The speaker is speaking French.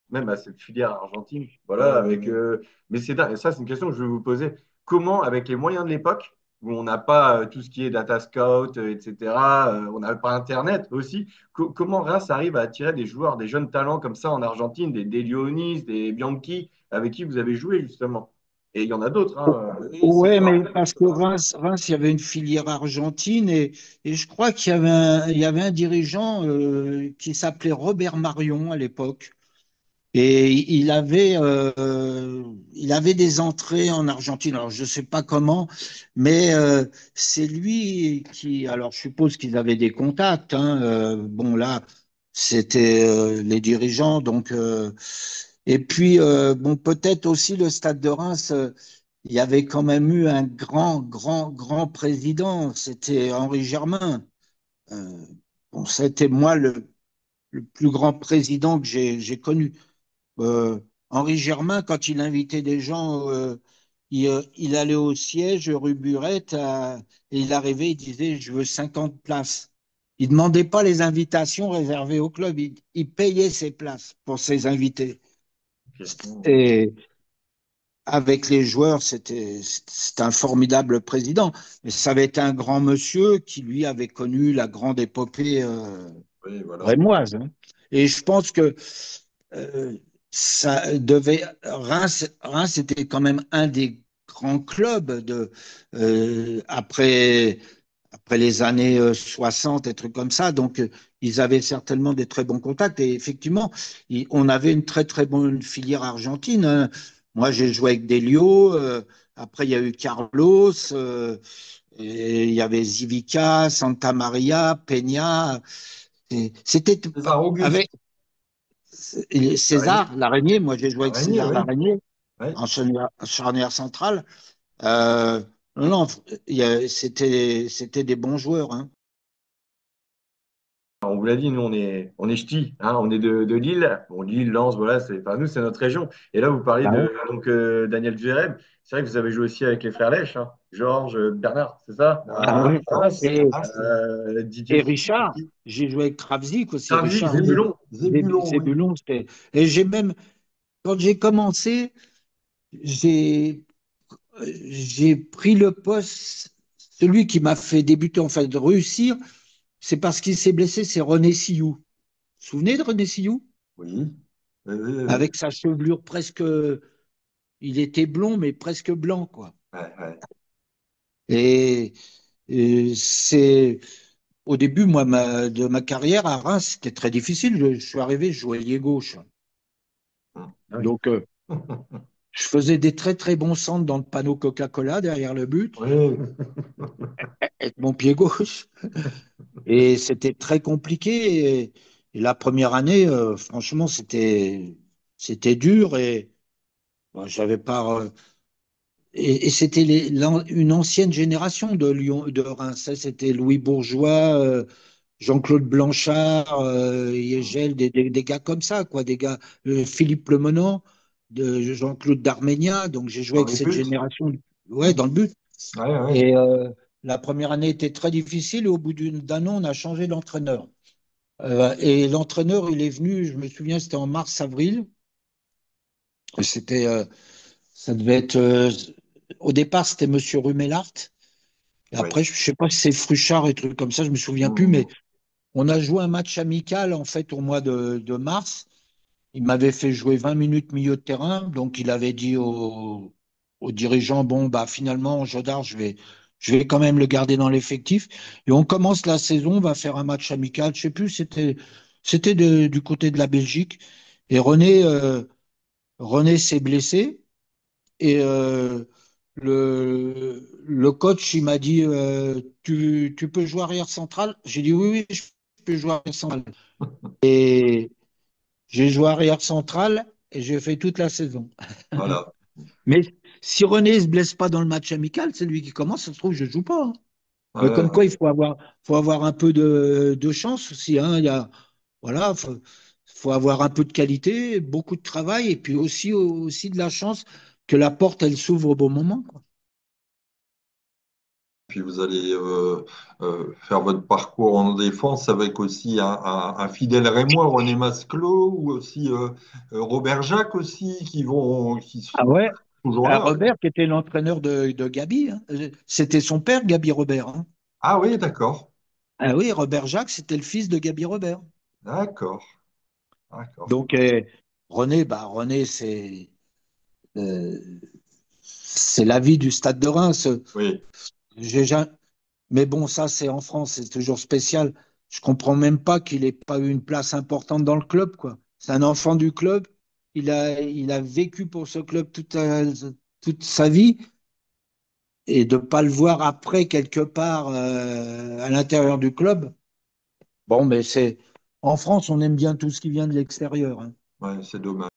même à cette filière argentine. Voilà, mais ça, c'est une question que je vais vous poser. Comment, avec les moyens de l'époque, où on n'a pas tout ce qui est data scout, etc., on n'a pas Internet aussi, comment Reims arrive à attirer des joueurs, des jeunes talents comme ça en Argentine, des Leonis, des Bianchi, avec qui vous avez joué justement? Et il y en a d'autres, hein. Ouais, mais parce que Reims, il y avait une filière argentine et je crois qu'il y avait un dirigeant qui s'appelait Robert Marion à l'époque. Et il avait des entrées en Argentine. Alors, je ne sais pas comment, mais c'est lui qui. Alors, je suppose qu'ils avaient des contacts, hein. Bon, là, c'était les dirigeants. Donc, et puis, bon, peut-être aussi le Stade de Reims. Il y avait quand même eu un grand, grand, grand président. C'était Henri Germain. Euh, bon, c'était moi le plus grand président que j'ai connu. Euh, Henri Germain, quand il invitait des gens, il allait au siège rue Burette et il arrivait, il disait, je veux 50 places. Il ne demandait pas les invitations réservées au club, il payait ses places pour ses invités. Ok. Et avec les joueurs, c'était un formidable président. Mais ça avait été un grand monsieur qui, lui, avait connu la grande épopée Oui, voilà. rémoise, hein. Et je pense que euh, Reims était quand même un des grands clubs après les années 60 et trucs comme ça. Donc, ils avaient certainement des très bons contacts. Et effectivement, on avait une très, très bonne filière argentine, hein. Moi, j'ai joué avec Delio. Après, il y a eu Carlos. Et il y avait Zivica, Santa Maria, Peña. C'était César Auguste. avec Araignée. César, l'araignée. Moi, j'ai joué avec Araignée, César oui. l'araignée Oui. en charnière centrale. Euh, non, non, c'était des bons joueurs, hein. On vous l'a dit, nous, on est ch'tis, hein, on est de Lille. Bon, Lille, Lens, voilà, enfin, nous, c'est notre région. Et là, vous parlez Ah ouais. de donc, Daniel Djereb. C'est vrai que vous avez joué aussi avec les frères Lèche, hein. Georges, Bernard, c'est ça? Ah ouais. Et, Didier et Richard, Fils. j'ai joué avec Kravzik aussi. Kravik, Richard Zébulon. Zébulon, oui. Zébulon, c'était. Et quand j'ai commencé, j'ai j'ai pris le poste, celui qui m'a fait débuter, en fait, de réussir, c'est parce qu'il s'est blessé, c'est René Sillou. Vous vous souvenez de René Sillou? Oui. Oui, oui, oui, oui. Avec sa chevelure presque, il était blond, mais presque blanc, quoi. Ouais, ouais. Et, au début, moi, de ma carrière à Reims, c'était très difficile. Je suis arrivé, je jouais ailier gauche. Ah oui. Donc, je faisais des très, très bons centres dans le panneau Coca-Cola derrière le but, Oui. avec mon pied gauche. Et c'était très compliqué. Et la première année, franchement, c'était dur. Et bon, j'avais pas. Et c'était une ancienne génération de Lyon, de Reims, hein. C'était Louis Bourgeois, Jean-Claude Blanchard, Yegel, des gars comme ça, quoi, des gars, Philippe Lemonan, de Jean-Claude Darménia. Donc j'ai joué Dans avec les cette buts. génération, ouais, dans le but. Ouais, ouais. Et la première année était très difficile. Et au bout d'un an, on a changé d'entraîneur. Et l'entraîneur, il est venu, je me souviens, c'était en mars-avril. C'était, ça devait être, au départ, c'était Monsieur Rumellart. Et Oui. après, je sais pas si c'est Fruchard et trucs comme ça, je me souviens plus, mais Mmh. on a joué un match amical en fait au mois de mars. Il m'avait fait jouer 20 minutes milieu de terrain, donc il avait dit aux dirigeants, bon bah finalement Jodard, je vais quand même le garder dans l'effectif. Et on commence la saison, on va faire un match amical, je sais plus, c'était du côté de la Belgique. Et René s'est blessé et le coach, il m'a dit, tu peux jouer arrière central? J'ai dit, oui, oui, je peux jouer arrière central. Et j'ai joué arrière central et j'ai fait toute la saison. Voilà. Mais si René se blesse pas dans le match amical, c'est lui qui commence, ça se trouve, je joue pas, hein. Mais Ouais, comme quoi, ouais. il faut avoir un peu de chance aussi, hein. Voilà, faut avoir un peu de qualité, beaucoup de travail et puis aussi de la chance que la porte, elle s'ouvre au bon moment, quoi. puis vous allez faire votre parcours en défense avec aussi un fidèle Rémois, René Masclot, ou aussi Robert Jacques aussi, qui Ah sont ouais? toujours Ah, là. Robert, qui était l'entraîneur de Gabi, hein. C'était son père, Gabi Robert, hein. Ah oui, d'accord, Ah oui, Robert Jacques, c'était le fils de Gabi Robert. d'accord, d'accord. Donc, René, bah, René, euh, c'est la vie du Stade de Reims. Oui, J'ai ja- Mais bon, ça, c'est en France, c'est toujours spécial. Je comprends même pas qu'il ait pas eu une place importante dans le club, quoi. C'est un enfant du club. Il a vécu pour ce club toute sa vie et de pas le voir après quelque part à l'intérieur du club. Bon, mais en France, on aime bien tout ce qui vient de l'extérieur, hein. ouais, c'est dommage.